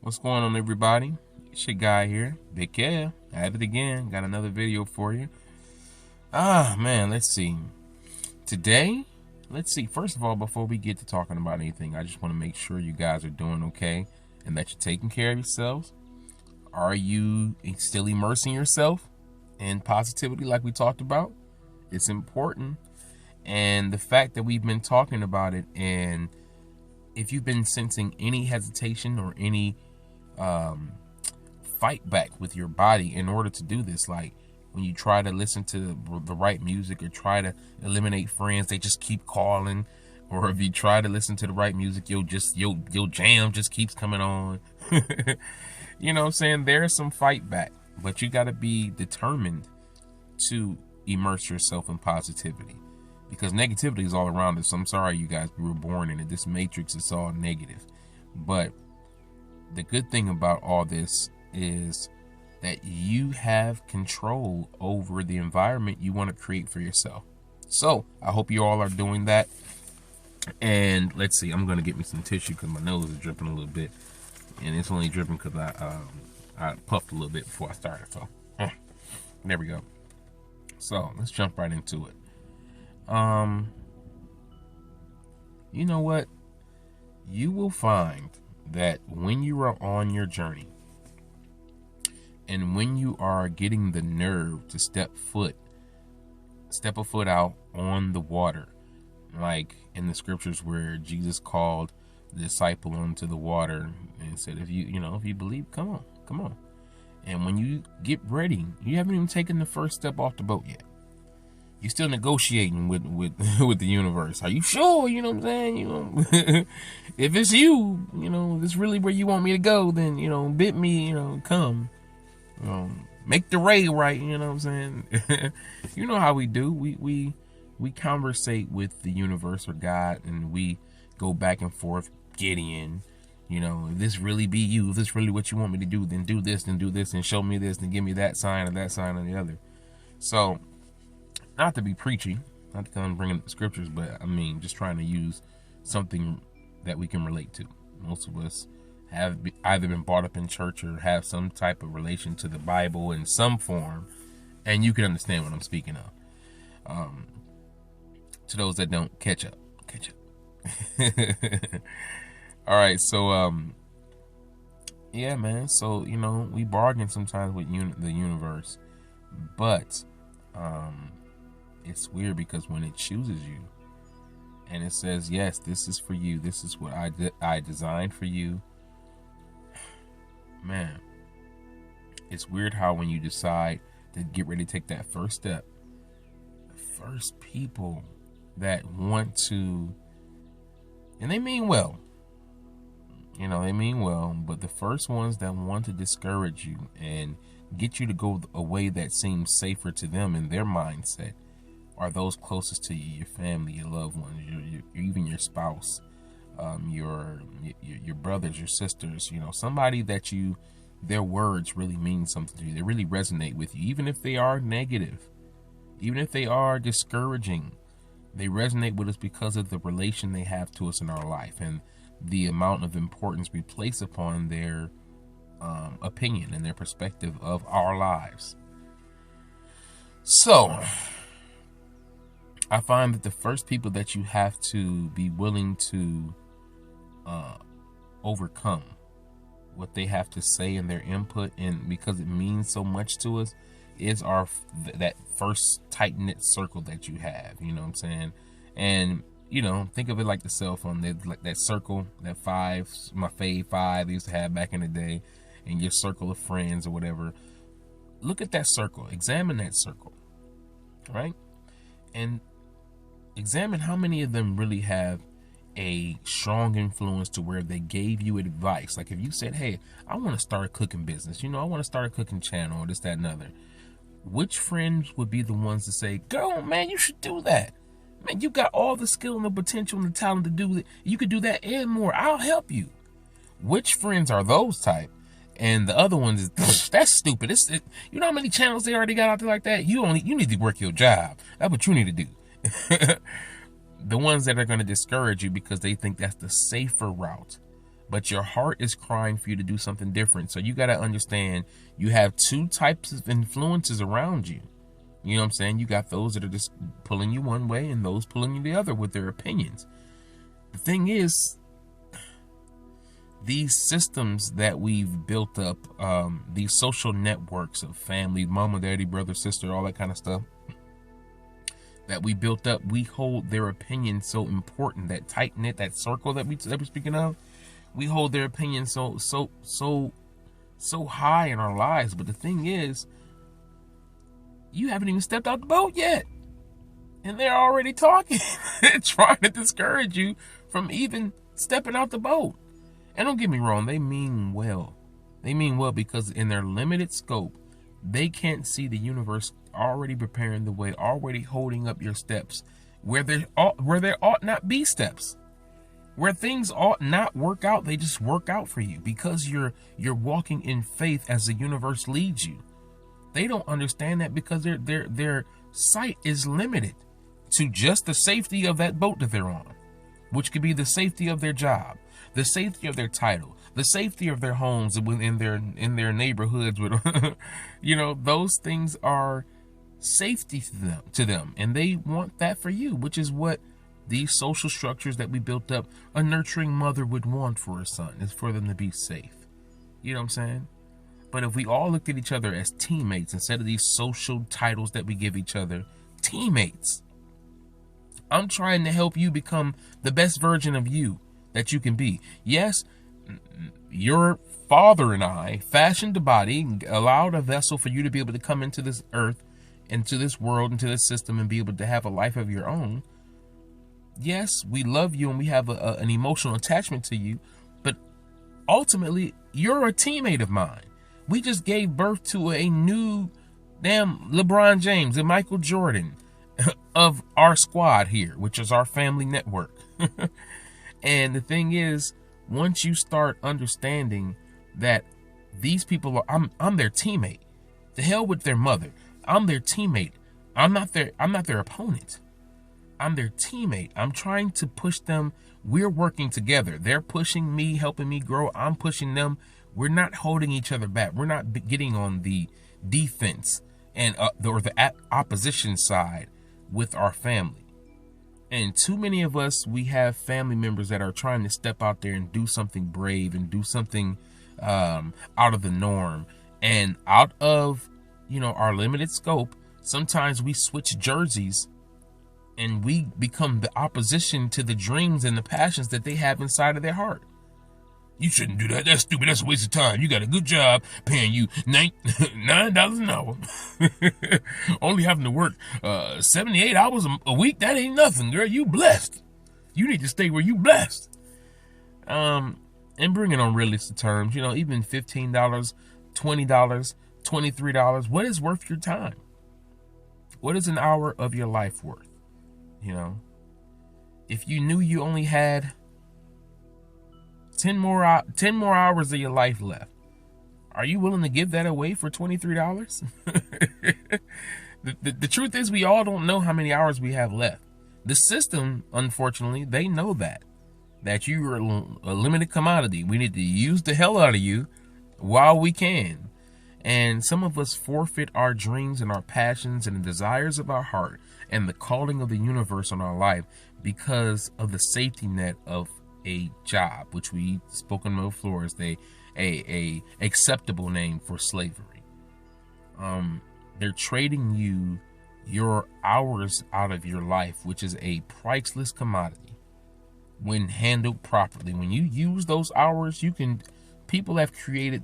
What's going on, everybody? It's your guy here, Big Kev. At it again. Got another video for you. Man, let's see. Today, let's see. First of all, before we get to talking about anything, I just want to make sure you guys are doing okay and that you're taking care of yourselves. Are you still immersing yourself in positivity like we talked about? It's important. And the fact that we've been talking about it, and if you've been sensing any hesitation or any fight back with your body in order to do this, like when you try to listen to the right music or try to eliminate friends, they just keep calling, or if you try to listen to the right music, your jam just keeps coming on. You know what I'm saying? There's some fight back, but you got to be determined to immerse yourself in positivity, because negativity is all around us. I'm sorry, you guys, we were born in it. This matrix is all negative. But the good thing about all this is that you have control over the environment you want to create for yourself. So I hope you all are doing that. And let's see, I'm going to get me some tissue because my nose is dripping a little bit. And it's only dripping because I puffed a little bit before I started. So there we go. So let's jump right into it. You know what? You will find that when you are on your journey and when you are getting the nerve to step a foot out on the water, like in the scriptures where Jesus called the disciple onto the water and said, if you believe, come on. And when you get ready, you haven't even taken the first step off the boat yet. You're still negotiating with the universe. Are you sure? You know what I'm saying? If it's you, if it's really where you want me to go, then, bid me, come. Make the way right, you know what I'm saying? You know how we do. We conversate with the universe or God, and we go back and forth, Gideon. If this really be you, if this really what you want me to do, then do this, and show me this, and give me that sign or the other. So, not to be preachy, not to come bringing up the scriptures, but I mean, just trying to use something that we can relate to. Most of us have either been brought up in church or have some type of relation to the Bible in some form, and you can understand what I'm speaking of. To those that don't, catch up. All right, so yeah, man. So we bargain sometimes with the universe, but it's weird because when it chooses you and it says, yes, this is for you, this is what I designed for you, man, it's weird how when you decide to get ready to take that first step, the first people that want to, and they mean well, but the first ones that want to discourage you and get you to go a way that seems safer to them in their mindset are those closest to you, your family, your loved ones, even your spouse, your brothers, your sisters, somebody that their words really mean something to you. They really resonate with you, even if they are negative, even if they are discouraging. They resonate with us because of the relation they have to us in our life and the amount of importance we place upon their opinion and their perspective of our lives. So I find that the first people that you have to be willing to overcome what they have to say and their input, and because it means so much to us, is that first tight-knit circle that you have. You know what I'm saying? And think of it like the cell phone. Like that circle, that five, my fave five I used to have back in the day, and your circle of friends or whatever. Look at that circle. Examine that circle, right? And examine how many of them really have a strong influence to where they gave you advice. Like if you said, hey, I want to start a cooking business, I want to start a cooking channel or this, that, and other. Which friends would be the ones to say, girl, man, you should do that. Man, you got all the skill and the potential and the talent to do it. You could do that and more. I'll help you. Which friends are those type? And the other ones is, that's stupid. You know how many channels they already got out there like that? You need to work your job. That's what you need to do. The ones that are going to discourage you because they think that's the safer route but your heart is crying for you to do something different. So you got to understand you have two types of influences around you. You know what I'm saying? You got those that are just pulling you one way and those pulling you the other with their opinions. The thing is, these systems that we've built up, these social networks of family, mama, daddy, brother, sister, all that kind of stuff that we built up, we hold their opinion so important. That tight knit, that circle that we're speaking of, we hold their opinion so high in our lives. But the thing is, you haven't even stepped out the boat yet, and they're already talking, trying to discourage you from even stepping out the boat. And don't get me wrong, they mean well. They mean well because in their limited scope, they can't see the universe already preparing the way, already holding up your steps where there ought not be steps, where things ought not work out. They just work out for you because you're walking in faith as the universe leads you. They don't understand that because their sight is limited to just the safety of that boat that they're on, which could be the safety of their job, the safety of their title, the safety of their homes in their neighborhoods. With, those things are safety to them, and they want that for you, which is what these social structures that we built up, a nurturing mother would want for her son, is for them to be safe. You know what I'm saying? But if we all looked at each other as teammates instead of these social titles that we give each other, teammates. I'm trying to help you become the best version of you that you can be. Yes, your father and I fashioned a body, allowed a vessel for you to be able to come into this earth, into this world, into this system, and be able to have a life of your own. Yes, we love you and we have an emotional attachment to you, but ultimately, you're a teammate of mine. We just gave birth to a new damn LeBron James and Michael Jordan of our squad here, which is our family network. And the thing is, once you start understanding that these people are, I'm their teammate. The hell with their mother. I'm their teammate. I'm not their opponent. I'm their teammate. I'm trying to push them. We're working together. They're pushing me, helping me grow. I'm pushing them. We're not holding each other back. We're not getting on the defense and or the opposition side with our family. And too many of us, we have family members that are trying to step out there and do something brave and do something out of the norm. And out of, our limited scope, sometimes we switch jerseys and we become the opposition to the dreams and the passions that they have inside of their heart. You shouldn't do that. That's stupid. That's a waste of time. You got a good job paying you $9 an hour. Only having to work 78 hours a week. That ain't nothing, girl. You blessed. You need to stay where you blessed. And bring it on realistic terms. Even $15, $20, $23. What is worth your time? What is an hour of your life worth? If you knew you only had 10 more hours of your life left, are you willing to give that away for $23? The truth is, we all don't know how many hours we have left. The system, unfortunately, they know that you are a limited commodity. We need to use the hell out of you while we can. And some of us forfeit our dreams and our passions and the desires of our heart and the calling of the universe on our life because of the safety net of a job, which we spoken of before as a acceptable name for slavery. They're trading you your hours out of your life, which is a priceless commodity when handled properly. When you use those hours, people have created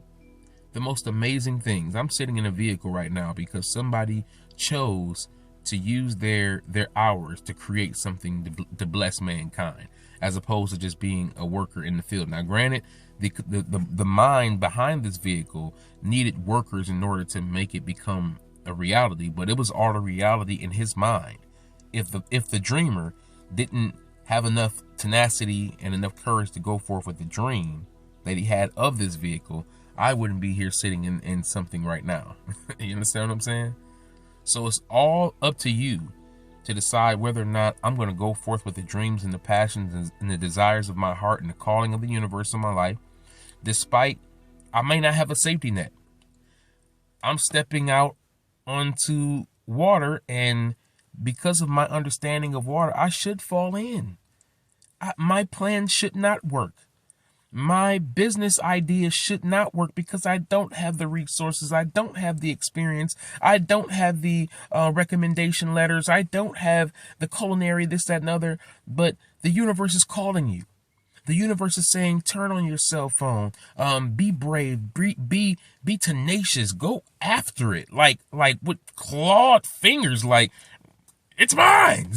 the most amazing things. I'm sitting in a vehicle right now because somebody chose to use their hours to create something to bless mankind, as opposed to just being a worker in the field. Now, granted, the mind behind this vehicle needed workers in order to make it become a reality, but it was all a reality in his mind. If the dreamer didn't have enough tenacity and enough courage to go forth with the dream that he had of this vehicle, I wouldn't be here sitting in something right now. You understand what I'm saying? So it's all up to you to decide whether or not I'm going to go forth with the dreams and the passions and the desires of my heart and the calling of the universe in my life, despite I may not have a safety net. I'm stepping out onto water, and because of my understanding of water, I should fall in. My plan should not work. My business idea should not work because I don't have the resources. I don't have the experience. I don't have the recommendation letters. I don't have the culinary, this, that, and other. But the universe is calling you. The universe is saying, turn on your cell phone. Be brave. Be tenacious. Go after it. Like with clawed fingers. Like, it's mine.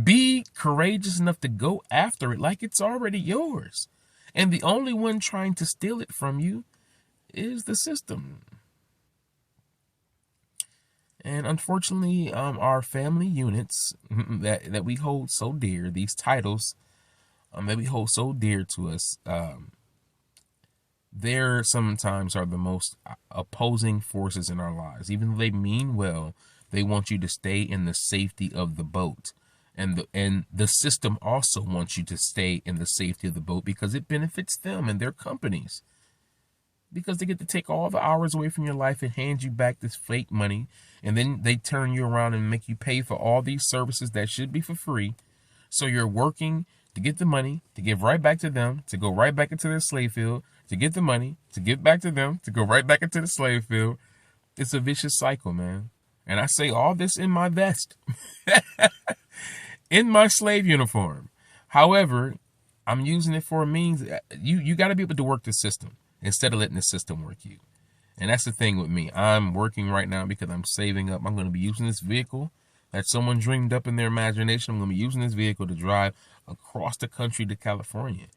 Be courageous enough to go after it like it's already yours. And the only one trying to steal it from you is the system. And unfortunately, our family units that we hold so dear, these titles that we hold so dear to us, there sometimes are the most opposing forces in our lives. Even though they mean well, they want you to stay in the safety of the boat. And the system also wants you to stay in the safety of the boat because it benefits them and their companies. Because they get to take all the hours away from your life and hand you back this fake money. And then they turn you around and make you pay for all these services that should be for free. So you're working to get the money, to give right back to them, to go right back into their slave field, to get the money, to give back to them, to go right back into the slave field. It's a vicious cycle, man. And I say all this in my vest. In my slave uniform. However, I'm using it for a means. You got to be able to work the system instead of letting the system work you. And that's the thing with me. I'm working right now because I'm saving up. I'm going to be using this vehicle that someone dreamed up in their imagination. I'm going to be using this vehicle to drive across the country to California.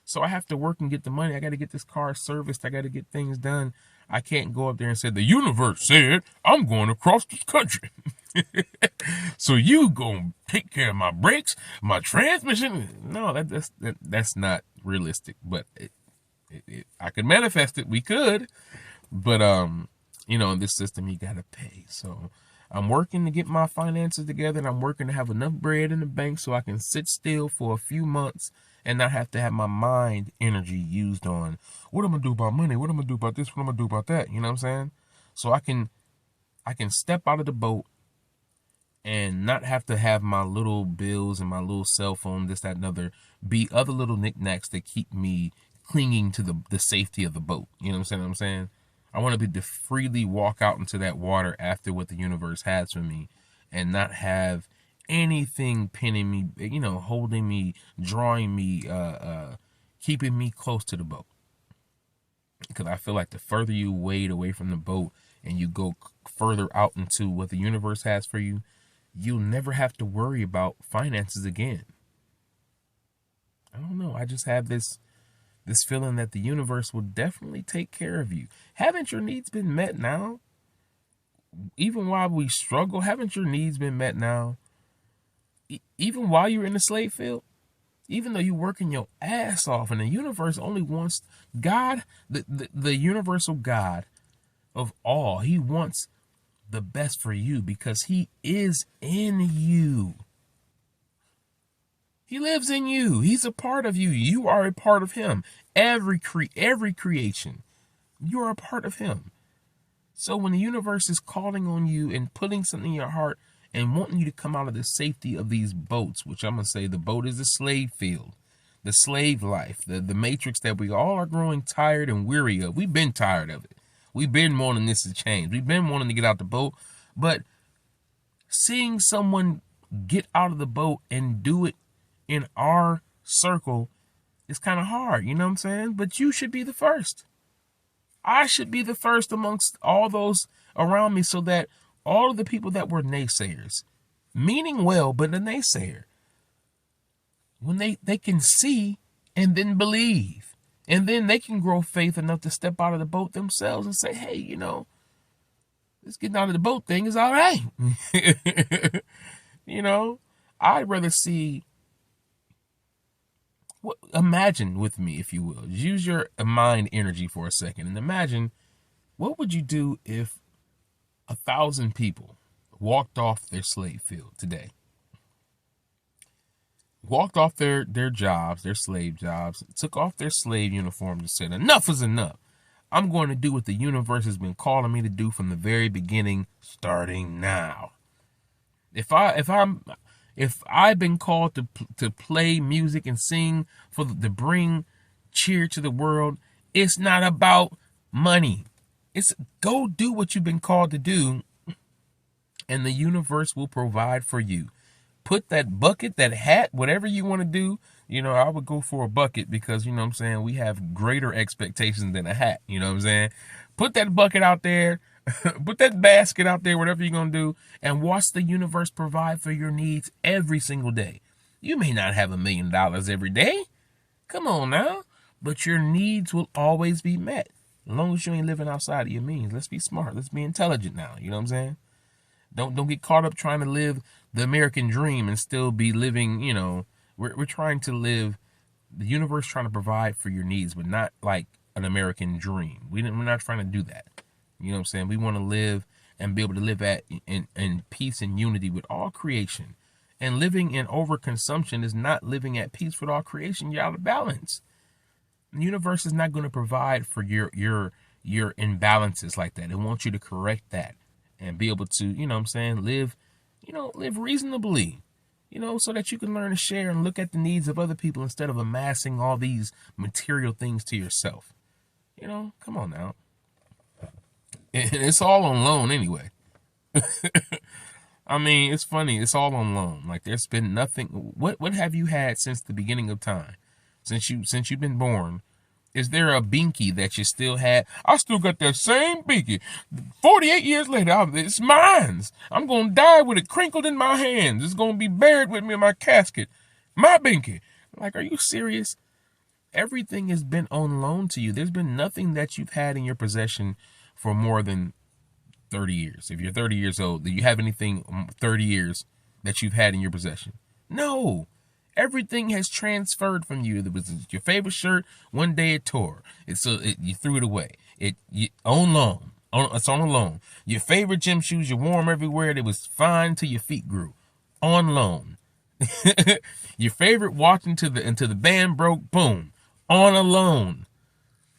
So I have to work and get the money. I got to get this car serviced. I got to get things done. I can't go up there and say, the universe said I'm going across this country. So you gonna take care of my brakes, my transmission? No, that's not realistic. But I could manifest it. We could, but in this system you gotta pay. So I'm working to get my finances together, and I'm working to have enough bread in the bank so I can sit still for a few months and not have to have my mind energy used on what I'm gonna do about money, what I'm gonna do about this, what I'm gonna do about that. You know what I'm saying? So I can step out of the boat and not have to have my little bills and my little cell phone, this, that, and other, be other little knickknacks that keep me clinging to the safety of the boat. You know what I'm saying? I want to be to freely walk out into that water after what the universe has for me and not have anything pinning me, holding me, drawing me, keeping me close to the boat. Because I feel like the further you wade away from the boat and you go further out into what the universe has for you, you'll never have to worry about finances again. I don't know. I just have this feeling that the universe will definitely take care of you. Haven't your needs been met now? Even while we struggle, haven't your needs been met now? Even while you're in the slave field? Even though you're working your ass off, and the universe only wants God, the universal God of all, he wants the best for you because he is in you. He lives in you. He's a part of you. You are a part of him. Every creation, you are a part of him. So when the universe is calling on you and putting something in your heart and wanting you to come out of the safety of these boats, which I'm going to say the boat is the slave field, the slave life, the matrix that we all are growing tired and weary of. We've been tired of it. We've been wanting this to change. We've been wanting to get out the boat. But seeing someone get out of the boat and do it in our circle is kind of hard. You know what I'm saying? But you should be the first. I should be the first amongst all those around me so that all of the people that were naysayers, meaning well, but a naysayer, when they can see and then believe. And then they can grow faith enough to step out of the boat themselves and say, hey, this getting out of the boat thing is all right. I'd rather see, imagine with me, if you will. Use your mind energy for a second and imagine, what would you do if 1,000 people walked off their slave field today? walked off their jobs, their slave jobs, took off their slave uniforms and said, enough is enough. I'm going to do what the universe has been calling me to do from the very beginning, starting now. If I've been called to play music and sing to bring cheer to the world, it's not about money. It's go do what you've been called to do, and the universe will provide for you. Put that bucket, that hat, whatever you want to do. I would go for a bucket because, you know what I'm saying, we have greater expectations than a hat. You know what I'm saying? Put that bucket out there, put that basket out there, whatever you're going to do, and watch the universe provide for your needs every single day. You may not have $1 million every day. Come on now. But your needs will always be met. As long as you ain't living outside of your means. Let's be smart. Let's be intelligent now. You know what I'm saying? Don't get caught up trying to live the American dream and still be living, we're trying to live the universe, trying to provide for your needs, but not like an American dream. We're not trying to do that. You know what I'm saying? We want to live and be able to live in peace and unity with all creation. And living in overconsumption is not living at peace with all creation. You're out of balance. The universe is not going to provide for your imbalances like that. It wants you to correct that and be able to, live reasonably, so that you can learn to share and look at the needs of other people instead of amassing all these material things to yourself. Come on now. And it's all on loan anyway. I mean, it's funny. It's all on loan. Like there's been nothing. What have you had since the beginning of time? Since you've been born? Is there a binky that you still had? I still got that same binky. 48 years later, it's mine. I'm going to die with it crinkled in my hands. It's going to be buried with me in my casket. My binky. Like, are you serious? Everything has been on loan to you. There's been nothing that you've had in your possession for more than 30 years. If you're 30 years old, do you have anything 30 years that you've had in your possession? No. Everything has transferred from you. It was your favorite shirt. One day it tore. You threw it away. On loan. It's on a loan. Your favorite gym shoes, you wore them everywhere. It was fine till your feet grew. On loan. Your favorite watch until the band broke. Boom. On a loan.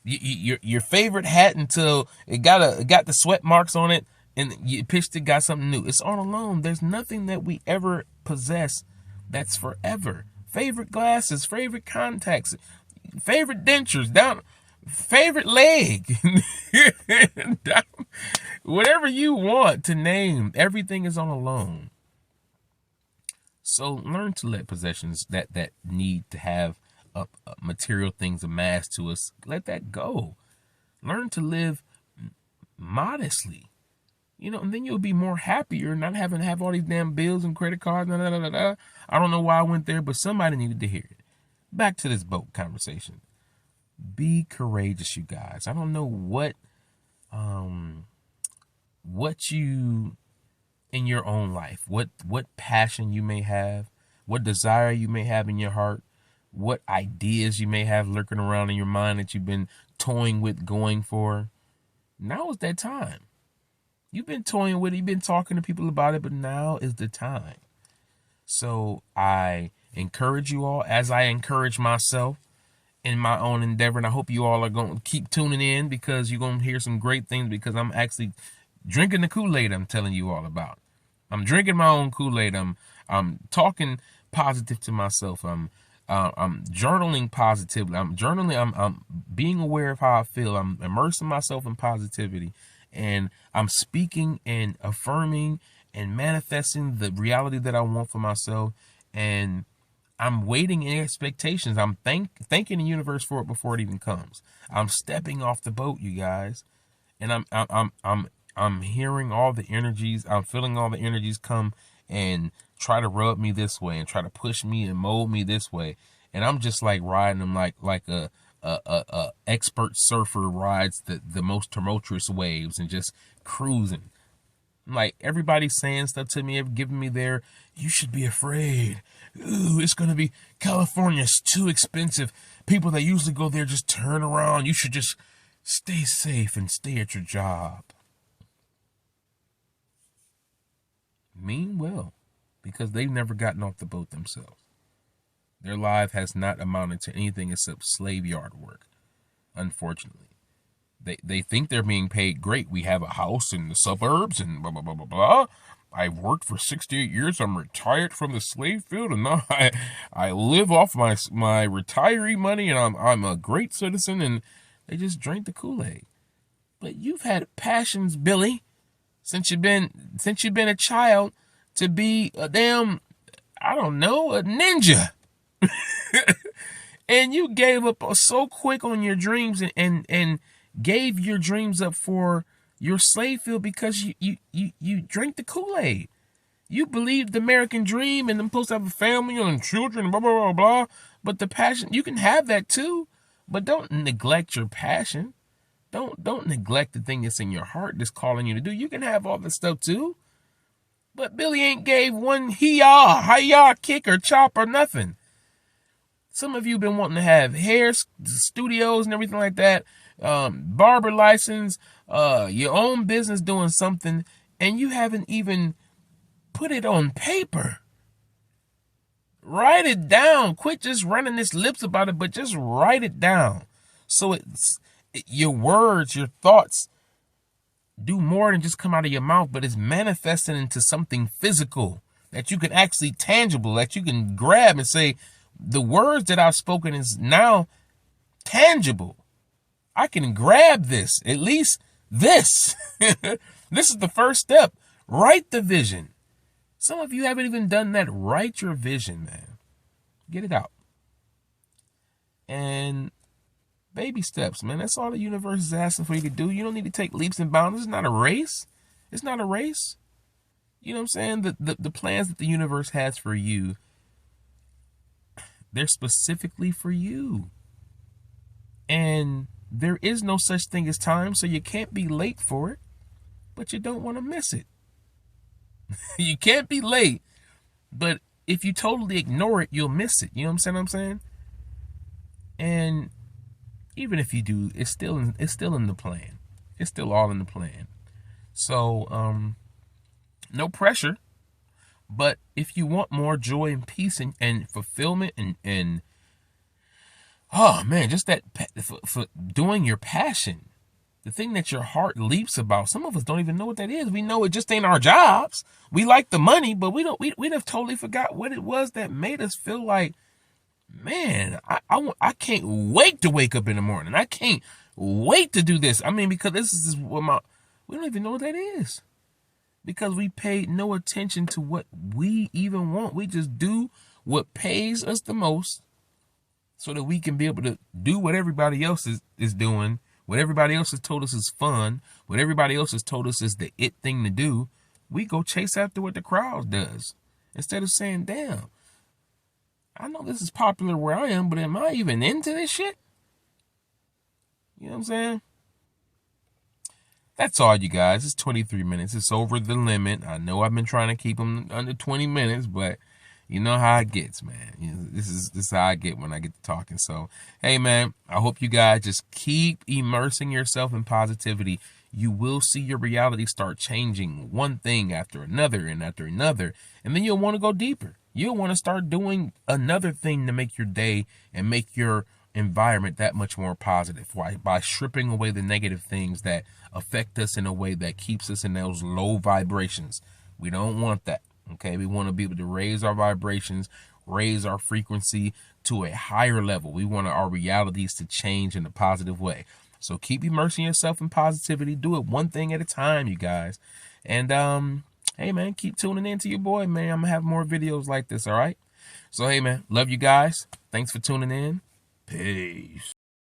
Your favorite hat until it got the sweat marks on it and you pitched it, got something new. It's on a loan. There's nothing that we ever possess that's forever. Favorite glasses, favorite contacts, favorite dentures, favorite leg. Whatever you want to name, everything is on a loan. So learn to let possessions that need to have material things amassed to us, let that go. Learn to live modestly. And then you'll be more happier, not having to have all these damn bills and credit cards. I don't know why I went there, but somebody needed to hear it. Back to this boat conversation. Be courageous, you guys. I don't know what you in your own life, what passion you may have, what desire you may have in your heart, what ideas you may have lurking around in your mind that you've been toying with going for. Now is that time. You've been toying with it, you've been talking to people about it, but now is the time. So I encourage you all, as I encourage myself in my own endeavor, and I hope you all are going to keep tuning in because you're going to hear some great things because I'm actually drinking the Kool-Aid I'm telling you all about. I'm drinking my own Kool-Aid. I'm talking positive to myself. I'm journaling positively. I'm being aware of how I feel. I'm immersing myself in positivity. And I'm speaking and affirming and manifesting the reality that I want for myself. And I'm waiting in expectations. I'm thanking the universe for it before it even comes. I'm stepping off the boat, you guys. And I'm hearing all the energies. I'm feeling all the energies come and try to rub me this way and try to push me and mold me this way. And I'm just like riding them like a expert surfer rides the most tumultuous waves and just cruising. Like everybody's saying stuff to me, giving me their, you should be afraid. Ooh, it's going to be, California's too expensive. People that usually go there just turn around. You should just stay safe and stay at your job. Mean well, because they've never gotten off the boat themselves. Their life has not amounted to anything except slave yard work, unfortunately. They think they're being paid great. We have a house in the suburbs and blah, blah, blah, blah, blah. I've worked for 68 years. I'm retired from the slave field, and now I live off my retiree money, and I'm a great citizen, and they just drink the Kool-Aid. But you've had passions, Billy, since you've been a child, to be a damn, I don't know, a ninja. And you gave up so quick on your dreams and gave your dreams up for your slave field because you drank the Kool-Aid. You believed the American dream and I'm supposed to have a family and children, blah, blah, blah, blah. But the passion, you can have that too, but don't neglect your passion. Don't neglect the thing that's in your heart that's calling you to do. You can have all this stuff too. But Billy ain't gave one hi-yah, kick or chop or nothing. Some of you been wanting to have hair studios and everything like that, barber license, your own business doing something, and you haven't even put it on paper. Write it down. Quit just running his lips about it, but just write it down. So your words, your thoughts do more than just come out of your mouth, but it's manifesting into something physical that you can actually tangible, that you can grab and say, the words that I've spoken is now tangible. I can grab this, at least this. This is the first step. Write the vision. Some of you haven't even done that. Write your vision, man. Get it out. And baby steps, man. That's all the universe is asking for you to do. You don't need to take leaps and bounds. It's not a race. It's not a race. You know what I'm saying? The plans that the universe has for you, they're specifically for you. And there is no such thing as time, so you can't be late for it, but you don't want to miss it. You can't be late, but if you totally ignore it, you'll miss it. You know what I'm saying? And even if you do, it's still in the plan. It's still all in the plan. So, no pressure. But if you want more joy and peace and fulfillment and oh man, just that for doing your passion, the thing that your heart leaps about. Some of us don't even know what that is. We know it just ain't our jobs. We like the money, but we'd have totally forgot what it was that made us feel like, man, I can't wait to wake up in the morning. I can't wait to do this. I mean, because this is what we don't even know what that is. Because we paid no attention to what we even want. We just do what pays us the most so that we can be able to do what everybody else is doing, what everybody else has told us is fun, what everybody else has told us is the it thing to do. We go chase after what the crowd does instead of saying, damn, I know this is popular where I am, but am I even into this shit? You know what I'm saying? That's all, you guys. It's 23 minutes. It's over the limit. I know I've been trying to keep them under 20 minutes, but you know how it gets, man. You know, this is how I get when I get to talking. So, hey, man, I hope you guys just keep immersing yourself in positivity. You will see your reality start changing one thing after another and after another, and then you'll want to go deeper. You'll want to start doing another thing to make your day and make your environment that much more positive by stripping away the negative things that affect us in a way that keeps us in those low vibrations. We don't want that. Okay, we want to be able to raise our vibrations, raise our frequency to a higher level. We want our realities to change in a positive way. So keep immersing yourself in positivity. Do it one thing at a time, you guys. And hey man, keep tuning in to your boy, man. I'm gonna have more videos like this, all right? So hey man, love you guys. Thanks for tuning in. Peace.